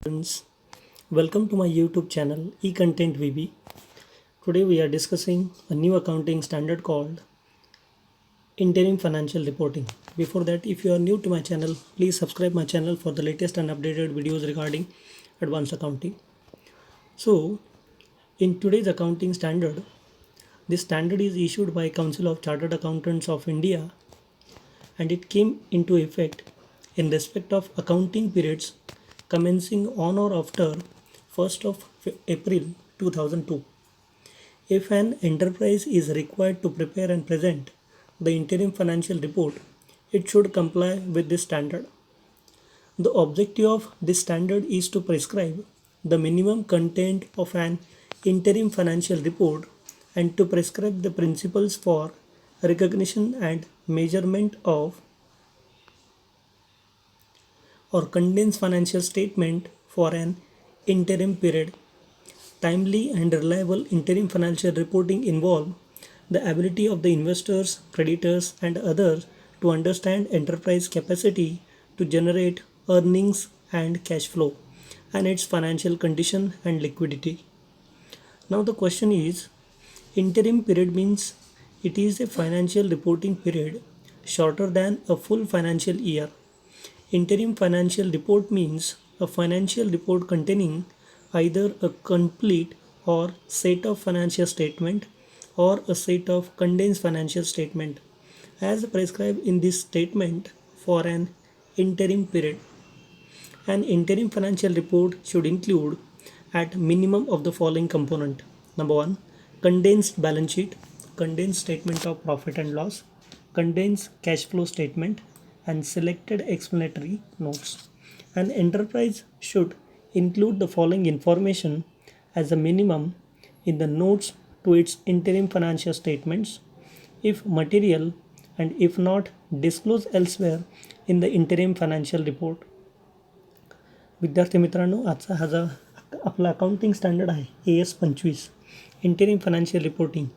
Friends, welcome to my YouTube channel eContent VB. Today we are discussing a new accounting standard called Interim Financial Reporting. Before that, if you are new to my channel, please subscribe my channel for the latest and updated videos regarding advanced accounting. So, in today's accounting standard, this standard is issued by Council of Chartered Accountants of India and it came into effect in respect of accounting periods commencing on or after 1st of April 2002. If an enterprise is required to prepare and present the interim financial report, it should comply with this standard. The objective of this standard is to prescribe the minimum content of an interim financial report and to prescribe the principles for recognition and measurement of or condensed financial statement for an interim period. Timely and reliable interim financial reporting involve the ability of the investors, creditors, and others to understand enterprise capacity to generate earnings and cash flow and its financial condition and liquidity. Now the question is, interim period means it is a financial reporting period shorter than a full financial year. Interim financial report means a financial report containing either a complete or set of financial statement or a set of condensed financial statement as prescribed in this statement for an interim period. An interim financial report should include at minimum of the following component. Number 1, condensed balance sheet, condensed statement of profit and loss, condensed cash flow statement, and selected explanatory notes. An enterprise should include the following information as a minimum in the notes to its interim financial statements, if material, and if not, disclose elsewhere in the interim financial report. विद्यार्थी मित्रांनो, आजचा हा जो आपला accounting standard आहे AS-25 interim financial reporting,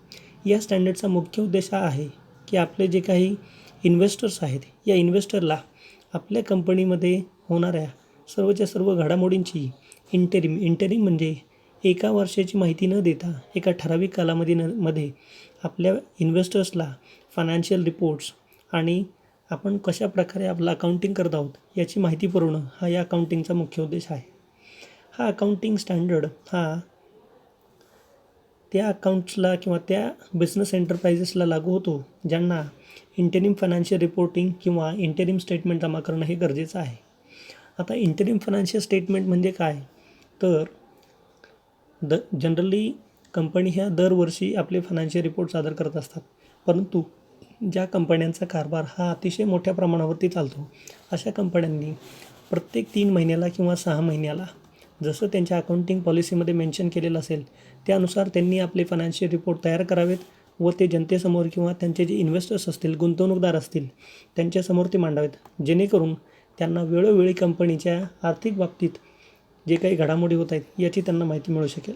या स्टँडर्डचा मुख्य उद्देश हा आहे की आपले जे काही इन्व्हेस्टर्स आहेत या इन्व्हेस्टरला आपल्या कंपनीमध्ये होणाऱ्या सर्वच्या सर्व घडामोडींची इंटेरिम म्हणजे एका वर्षाची माहिती न देता एका ठराविक कालावधीमध्ये आपल्या इन्व्हेस्टर्सला फायनान्शियल रिपोर्ट्स आणि आपण कशा प्रकारे आपलं अकाउंटिंग करत आहोत याची माहिती पुरवणं हा या अकाउंटिंगचा मुख्य उद्देश आहे. हा अकाउंटिंग स्टँडर्ड हा त्या अकाउंट्सला किंवा त्या बिझनेस एंटरप्राइजेसला लागू होतो ज्यांना इंटेरिम फायनान्शियल रिपोर्टिंग किंवा इंटेरिम स्टेटमेंट जमा करणं हे गरजेचं आहे. आता इंटेरिम फायनान्शियल स्टेटमेंट म्हणजे काय, तर जनरली कंपनी ह्या दरवर्षी आपले फायनान्शियल रिपोर्ट सादर करत असतात, परंतु ज्या कंपन्यांचा कारभार हा अतिशय मोठ्या प्रमाणावरती चालतो अशा कंपन्यांनी प्रत्येक 3 महिन्याला किंवा 6 महिन्याला जसं त्यांच्या अकाउंटिंग पॉलिसीमध्ये मेन्शन केलेलं असेल त्यानुसार त्यांनी आपले फायनान्शियल रिपोर्ट तयार करावेत व ते जनतेसमोर किंवा त्यांचे जे इन्व्हेस्टर्स असतील, गुंतवणूकदार असतील, त्यांच्यासमोर ते मांडावेत, जेणेकरून त्यांना वेळोवेळी कंपनीच्या आर्थिक बाबतीत जे काही घडामोडी होत आहेत याची त्यांना माहिती मिळू शकेल.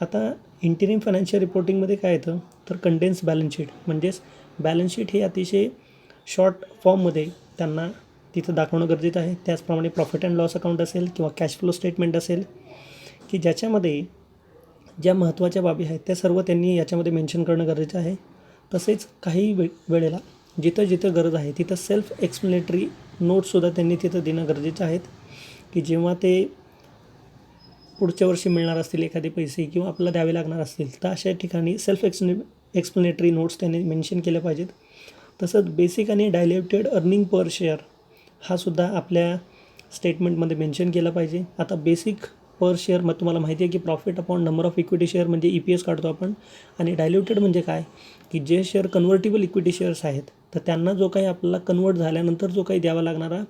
आता इंटेरिम फायनान्शियल रिपोर्टिंगमध्ये काय येतं तर कंडेन्स बॅलन्स शीट, म्हणजेच बॅलन्स शीट हे अतिशय शॉर्ट फॉर्ममध्ये त्यांना तिथं दाखवणं गरजेचं आहे. त्याचप्रमाणे प्रॉफिट अँड लॉस अकाउंट असेल किंवा कॅश फ्लो स्टेटमेंट असेल की ज्याच्यामध्ये ज्या महत्त्वाच्या बाबी आहेत त्या सर्व त्यांनी याच्यामध्ये मेन्शन करणं गरजेचं आहे. तसेच काही वेळेला जिथं जिथं गरज आहे तिथं सेल्फ एक्सप्लेनेटरी नोट्ससुद्धा त्यांनी तिथं देणं गरजेचं आहेत की जेव्हा ते पुढच्या वर्षी मिळणार असतील एखादे पैसे किंवा आपल्याला द्यावे लागणार असतील तर अशा ठिकाणी सेल्फ एक्सप्लेनेटरी नोट्स त्यांनी मेन्शन केल्या पाहिजेत. तसंच बेसिक आणि डायल्युटेड अर्निंग पर शेअर हा सुद्धा आपल्या स्टेटमेंटमध्ये मेन्शन केला पाहिजे. आता बेसिक पर शेअर मग तुम्हाला माहिती आहे की profit upon number of equity share म्हणजे EPS काढतो आपण, आणि डायल्युटेड म्हणजे काय की जे शेअर कन्व्हर्टिबल इक्विटी शेअर्स आहेत तर त्यांना जो काही आपल्याला कन्वर्ट झाल्यानंतर जो काही द्यावा लागणारा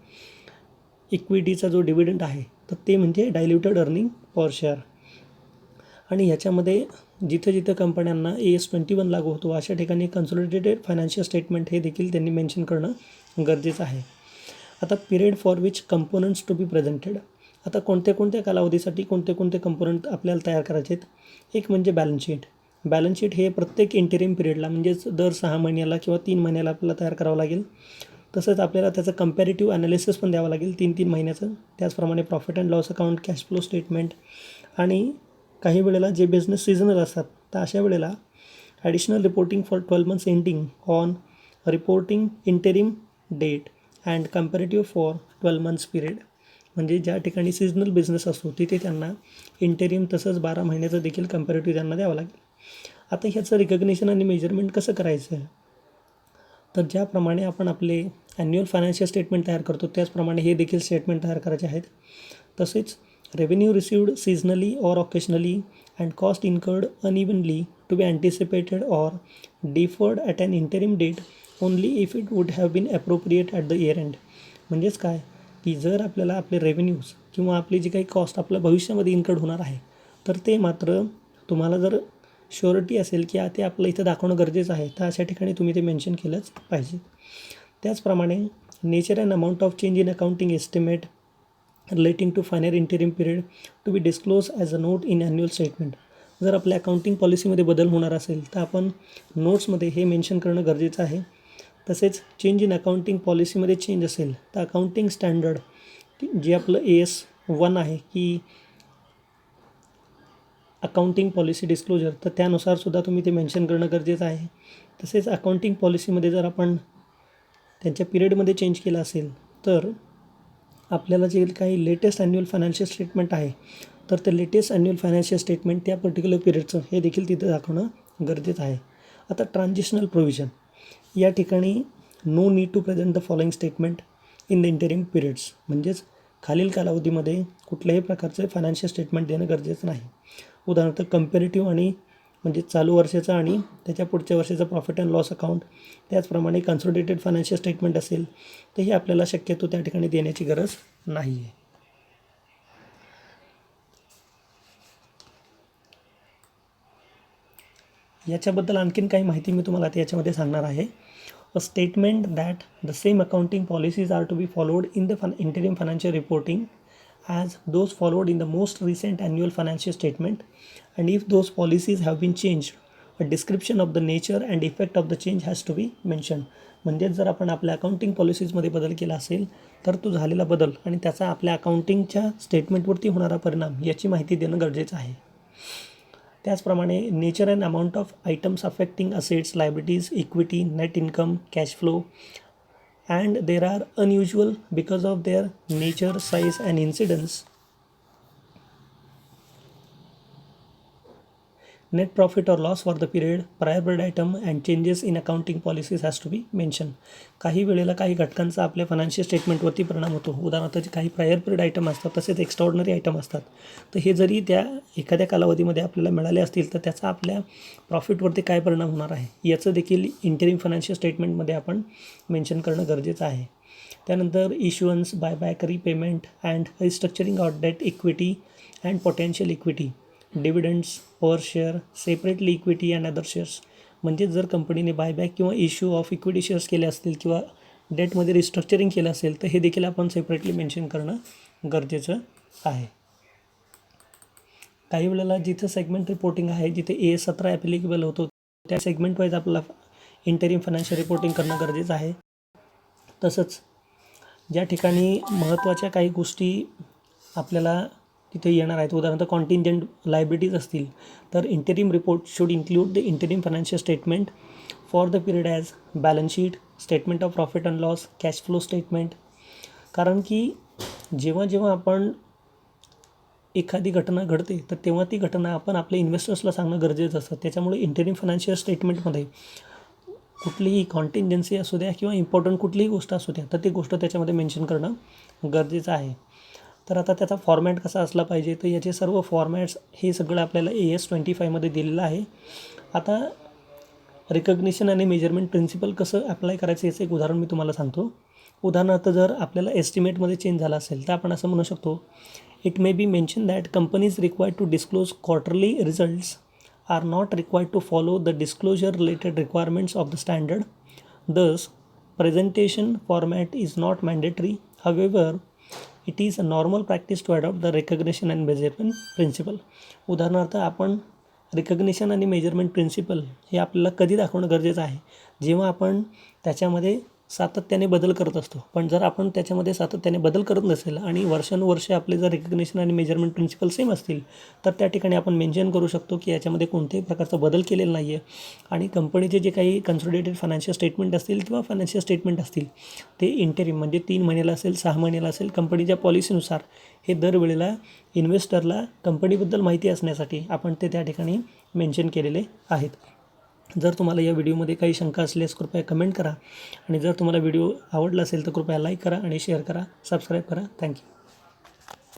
इक्विटीचा जो डिव्हिडंड आहे तर ते म्हणजे डायल्युटेड अर्निंग पर शेअर. आणि ह्याच्यामध्ये जिथं जिथं कंपन्यांना AS-21 लागू होतो अशा ठिकाणी कन्सॉलिडेटेड फायनान्शियल स्टेटमेंट हे देखील त्यांनी मेन्शन करणं गरजेचं आहे. आता period for which components to be presented, आता कोणत्या कोणत्या कालावधीसाठी कोणते कोणते कंपोनंट आपल्याला तयार करायचे आहेत. एक म्हणजे बॅलन्स शीट. बॅलन्स शीट हे प्रत्येक इंटेरिम पिरियडला म्हणजेच दर 6 महिन्याला किंवा 3 महिन्याला आपल्याला तयार करावं लागेल. तसंच आपल्याला त्याचं कंपॅरेटिव्ह ॲनालिसिस पण द्यावं लागेल 3-3 महिन्याचं. त्याचप्रमाणे profit and loss account, cash flow statement आणि काही वेळेला जे बिझनेस सिजनल असतात तर अशा वेळेला additional reporting for 12 months ending on reporting interim date and comparative for 12 months period. म्हणजे ज्या ठिकाणी सिजनल बिझनेस असतो तिथे त्यांना इंटेरिम तसंच 12 महिन्याचं देखील कंपॅरेटिव्ह त्यांना द्यावं लागेल. आता ह्याचं रिकग्निशन आणि मेजरमेंट कसं करायचं आहे, तर ज्याप्रमाणे आपण आपले ॲन्युअल फायनान्शियल स्टेटमेंट तयार करतो त्याचप्रमाणे हे देखील स्टेटमेंट तयार करायचे आहेत. तसेच revenue received seasonally or occasionally and cost incurred unevenly to be anticipated or deferred at an interim date only if it would have been appropriate at the year end. म्हणजेच काय की जर आपल्याला आपले रेव्हेन्यूज किंवा आपली जी काही कॉस्ट आपल्या भविष्यामध्ये इन्कर्ड होणार आहे तर ते मात्र तुम्हाला जर श्युरिटी असेल की ते आपलं इथं दाखवणं गरजेचं आहे तर अशा ठिकाणी तुम्ही ते मेन्शन केलंच पाहिजे. त्याचप्रमाणे nature and amount of change in accounting estimate relating to final interim period to be disclose as a note in annual statement. जर आपल्या अकाउंटिंग पॉलिसीमध्ये बदल होणार असेल तर आपण नोट्समध्ये हे मेन्शन करणं गरजेचं आहे. तसेच चेंज इन अकाउंटिंग पॉलिसीमध्ये चेंज असेल तर अकाउंटिंग स्टँडर्ड जे आपलं AS1 आहे की अकाउंटिंग पॉलिसी डिस्क्लोजर, तर त्यानुसारसुद्धा तुम्ही ते मेन्शन करणं गरजेचं आहे. तसेच अकाउंटिंग पॉलिसीमध्ये जर आपण त्यांच्या पिरियडमध्ये चेंज केला असेल तर आपल्याला जे काही लेटेस्ट ॲन्युअल फायनान्शियल स्टेटमेंट आहे तर ते लेटेस्ट ॲन्युअल फायनान्शियल स्टेटमेंट त्या पर्टिक्युलर पिरियडचं हे देखील तिथं दाखवणं गरजेचं आहे. आता ट्रान्झिशनल प्रोव्हिजन या ठिकाणी no need to present the following statement in the interim periods. म्हणजेच खालील कालावधीमध्ये कुठल्याही प्रकारचं फायनान्शियल स्टेटमेंट देणं गरजेचं नाही. उदाहरणार्थ कंपॅरेटिव्ह आणि म्हणजे चालू वर्षाचं आणि त्याच्या पुढच्या वर्षाचं प्रॉफिट अँड लॉस अकाउंट, त्याचप्रमाणे कन्सोलिडेटेड फायनान्शियल स्टेटमेंट असेल तर हे आपल्याला शक्यतो त्या ठिकाणी देण्याची गरज नाही आहे. याच्याबद्दल आणखीन काही माहिती मी तुम्हाला आता याच्यामध्ये सांगणार आहे. A statement that the same accounting policies are to be followed in the interim financial reporting as those followed in the most recent annual financial statement, and if those policies have been changed, a description of the nature and effect of the change has to be mentioned. म्हणजेच जर आपण आपल्या accounting पॉलिसीजमध्ये बदल केला असेल तर तो झालेला बदल आणि त्याचा आपल्या अकाउंटिंगच्या स्टेटमेंटवरती होणारा परिणाम याची माहिती देणं गरजेचं आहे. त्याचप्रमाणे nature and amount of items affecting assets, liabilities, equity, net income, cash flow and there are unusual because of their nature, size and incidence. Net profit or loss for the period, prior period item and changes in accounting policies has to be mentioned. काही वेळेला काही घटकांचा आपल्या financial स्टेटमेंटवरती परिणाम होतो. उदाहरणार्थ काही prior period item असतात तसेच एक्स्ट्राऑर्डनरी आयटम असतात. तर हे जरी त्या एखाद्या कालावधीमध्ये आपल्याला मिळाले असतील तर त्याचा आपल्या प्रॉफिटवरती काय परिणाम होणार आहे याचं देखील इंटरिम फायनान्शियल स्टेटमेंटमध्ये आपण मेन्शन करणं गरजेचं आहे. त्यानंतर issuance, buyback, repayment and restructuring of debt, equity and potential equity, dividends per share, separately equity and other shares. म्हणजे जर कंपनीने बायबॅक किंवा इश्यू ऑफ इक्विटी शेअर्स केले असतील किंवा डेटमध्ये रिस्ट्रक्चरिंग केलं असेल तर हे देखील आपण सेपरेटली मेन्शन करणं गरजेचं आहे. काही वेळेला जिथं सेगमेंट रिपोर्टिंग आहे, जिथे AS17 ॲप्लिकेबल होतो त्या सेगमेंट वाईज आपल्याला इंटरिम फायनान्शियल रिपोर्टिंग करणं गरजेचं आहे. तसंच ज्या ठिकाणी महत्त्वाच्या काही गोष्टी आपल्याला तिथे येणार आहेत, उदाहरणार्थ कॉन्टिंजंट लायबिलिटीज असतील तर interim report should include the interim financial statement for the period as balance sheet, statement of profit and loss, cash flow statement. कारण की जेव्हा आपण एखादी घटना घडते तर तेव्हा ती घटना आपण आपल्या इन्व्हेस्टर्सला सांगणं गरजेचं असतं. त्याच्यामुळे इंटरिम फायनान्शियल स्टेटमेंटमध्ये कुठलीही कॉन्टिंजन्सी असू द्या किंवा इम्पॉर्टंट कुठलीही गोष्ट असू द्या तर ती गोष्ट त्याच्यामध्ये मेन्शन करणं गरजेचं आहे. तर आता त्याचा फॉर्मॅट कसा असला पाहिजे तर याचे सर्व फॉर्मॅट्स हे सगळं आपल्याला AS25 दिलेलं आहे. आता रिकग्निशन आणि मेजरमेंट प्रिन्सिपल कसं अप्लाय करायचं याचं एक उदाहरण मी तुम्हाला सांगतो. उदाहरणार्थ जर आपल्याला एस्टिमेटमध्ये चेंज झाला असेल तर आपण असं म्हणू शकतो, it may be mention that companies required to disclose quarterly results are not required to follow the disclosure related requirements of the standard. Thus presentation format is not mandatory. However, it is a normal practice to adopt the recognition and measurement principle. उदाहरणार्थ आपण recognition आणि measurement principal हे आपल्याला कधी दाखवणं गरजेचं आहे, जेव्हा आपण त्याच्यामध्ये सातत्याने बदल करत असतो. पण जर आपण त्याच्यामध्ये सातत्याने बदल करत नसेल आणि वर्षानुवर्षे आपले जर रिकग्निशन आणि मेजरमेंट प्रिन्सिपल सेम असतील तर त्या ठिकाणी आपण मेन्शन करू शकतो की याच्यामध्ये कोणत्याही प्रकारचा बदल केलेला नाही आहे आणि कंपनीचे जे काही कन्सॉलिडेटेड फायनान्शियल स्टेटमेंट असतील किंवा फायनान्शियल स्टेटमेंट असतील ते इंटरिम म्हणजे 3 महिन्याला असेल, 6 महिन्याला असेल, कंपनीच्या पॉलिसीनुसार हे दरवेळेला इन्व्हेस्टरला कंपनीबद्दल माहिती असण्यासाठी आपण ते त्या ठिकाणी मेन्शन केलेले आहेत. जर तुम्हाला या व्हिडिओमध्ये काही शंका असल्यास कृपया कमेंट करा आणि जर तुम्हाला व्हिडिओ आवडला असेल तर कृपया लाईक करा आणि शेअर करा, सबस्क्राईब करा. थँक्यू.